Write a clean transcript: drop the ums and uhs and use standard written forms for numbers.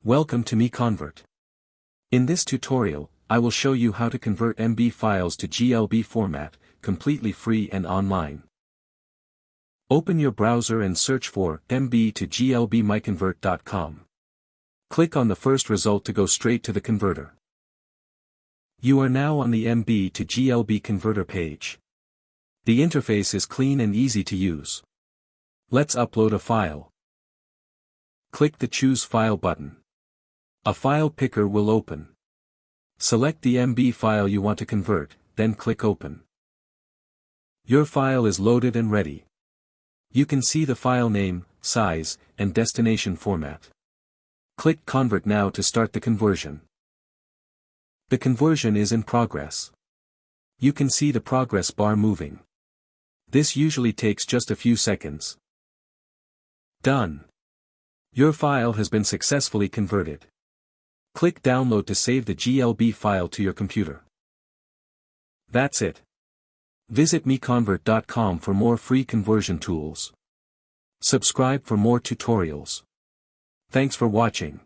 Welcome to MiConvert. In this tutorial, I will show you how to convert MB files to GLB format, completely free and online. Open your browser and search for MB to GLB MiConvert.com. Click on the first result to go straight to the converter. You are now on the MB to GLB converter page. The interface is clean and easy to use. Let's upload a file. Click the Choose File button. A file picker will open. Select the MB file you want to convert, then click Open. Your file is loaded and ready. You can see the file name, size, and destination format. Click Convert now to start the conversion. The conversion is in progress. You can see the progress bar moving. This usually takes just a few seconds. Done. Your file has been successfully converted. Click Download to save the GLB file to your computer. That's it. Visit MiConvert.com for more free conversion tools. Subscribe for more tutorials. Thanks for watching.